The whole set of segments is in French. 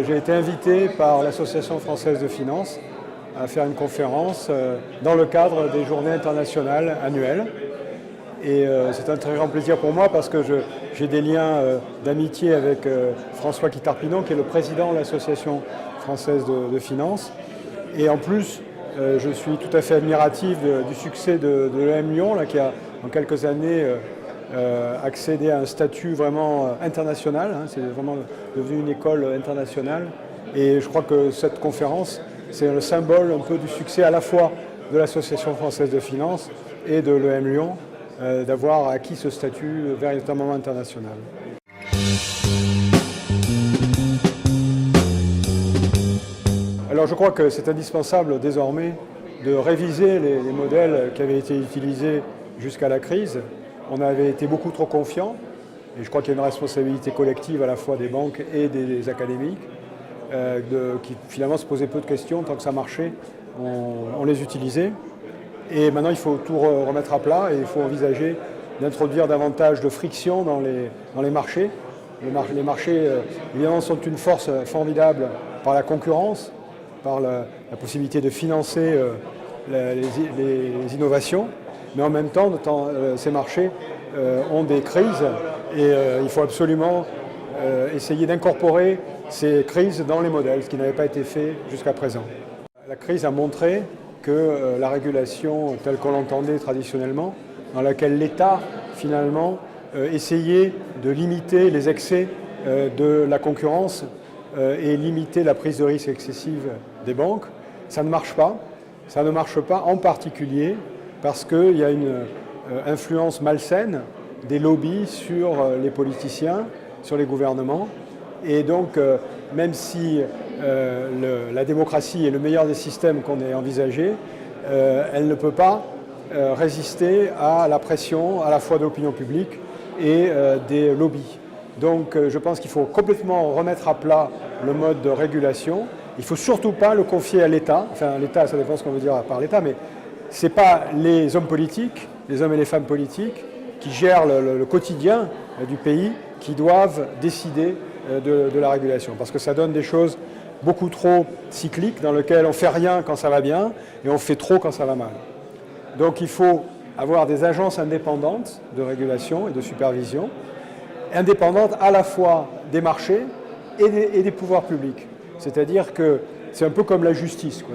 J'ai été invité par l'Association française de finance à faire une conférence dans le cadre des journées internationales annuelles. Et c'est un très grand plaisir pour moi parce que j'ai des liens d'amitié avec François Quitarpinon, qui est le président de l'Association française de finance. Et en plus, je suis tout à fait admiratif du succès de l'EM Lyon, là, qui a en quelques années accédé à un statut vraiment international. Hein, c'est vraiment devenu une école internationale. Et je crois que cette conférence, c'est le symbole un peu du succès à la fois de l'Association française de finance et de l'EM Lyon, d'avoir acquis ce statut véritablement international. Alors je crois que c'est indispensable désormais de réviser les modèles qui avaient été utilisés jusqu'à la crise. On avait été beaucoup trop confiants, et je crois qu'il y a une responsabilité collective à la fois des banques et des académiques, qui finalement se posaient peu de questions. Tant que ça marchait, on les utilisait. Et maintenant, il faut tout remettre à plat et il faut envisager d'introduire davantage de friction dans les marchés. Les marchés, évidemment, sont une force formidable par la concurrence, par la possibilité de financer les innovations. Mais en même temps, ces marchés ont des crises et il faut absolument essayer d'incorporer ces crises dans les modèles, ce qui n'avait pas été fait jusqu'à présent. La crise a montré que la régulation telle qu'on l'entendait traditionnellement, dans laquelle l'État finalement essayait de limiter les excès de la concurrence et limiter la prise de risque excessive des banques, ça ne marche pas. Ça ne marche pas en particulier parce qu'il y a une influence malsaine des lobbies sur les politiciens, sur les gouvernements. Et donc, même si la démocratie est le meilleur des systèmes qu'on ait envisagé, elle ne peut pas résister à la pression à la fois de l'opinion publique et des lobbies. Donc je pense qu'il faut complètement remettre à plat le mode de régulation. Il ne faut surtout pas le confier à l'État. Enfin, l'État, ça dépend ce qu'on veut dire par l'État, mais ce n'est pas les hommes politiques, les hommes et les femmes politiques, qui gèrent le quotidien du pays, qui doivent décider de la régulation. Parce que ça donne des choses beaucoup trop cycliques, dans lesquelles on ne fait rien quand ça va bien, et on fait trop quand ça va mal. Donc il faut avoir des agences indépendantes de régulation et de supervision, indépendantes à la fois des marchés et des pouvoirs publics. C'est-à-dire que c'est un peu comme la justice, quoi.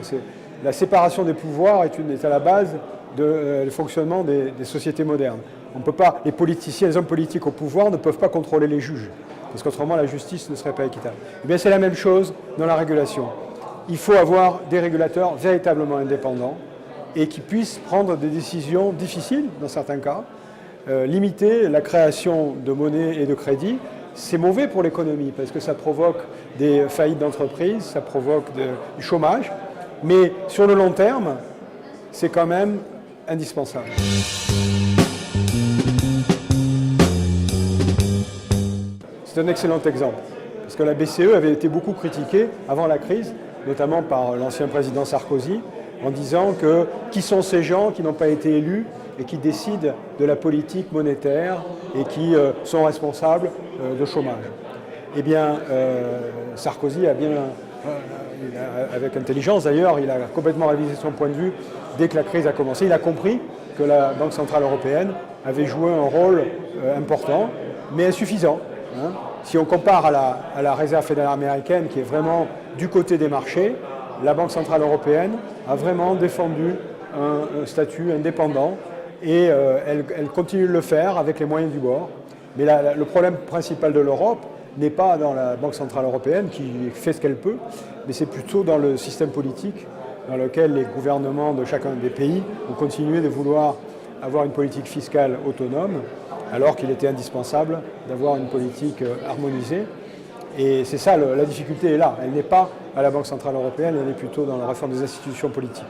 La séparation des pouvoirs est à la base du fonctionnement des sociétés modernes. On peut pas, les politiciens, les hommes politiques au pouvoir ne peuvent pas contrôler les juges, parce qu'autrement la justice ne serait pas équitable. Eh bien, c'est la même chose dans la régulation. Il faut avoir des régulateurs véritablement indépendants et qui puissent prendre des décisions difficiles, dans certains cas. Limiter la création de monnaie et de crédit, c'est mauvais pour l'économie parce que ça provoque des faillites d'entreprises, ça provoque du chômage, mais sur le long terme, c'est quand même indispensable. C'est un excellent exemple, parce que la BCE avait été beaucoup critiquée avant la crise, notamment par l'ancien président Sarkozy, en disant que qui sont ces gens qui n'ont pas été élus et qui décident de la politique monétaire et qui sont responsables de chômage. Eh bien, Sarkozy a bien, avec intelligence d'ailleurs, il a complètement révisé son point de vue dès que la crise a commencé. Il a compris que la Banque centrale européenne avait joué un rôle important, mais insuffisant. Hein. Si on compare à la Réserve fédérale américaine, qui est vraiment du côté des marchés, la Banque centrale européenne a vraiment défendu un statut indépendant et elle continue de le faire avec les moyens du bord. Mais le problème principal de l'Europe n'est pas dans la Banque centrale européenne qui fait ce qu'elle peut, mais c'est plutôt dans le système politique dans lequel les gouvernements de chacun des pays ont continué de vouloir avoir une politique fiscale autonome, alors qu'il était indispensable d'avoir une politique harmonisée. Et c'est ça, la difficulté est là. Elle n'est pas à la Banque centrale européenne, elle est plutôt dans la réforme des institutions politiques.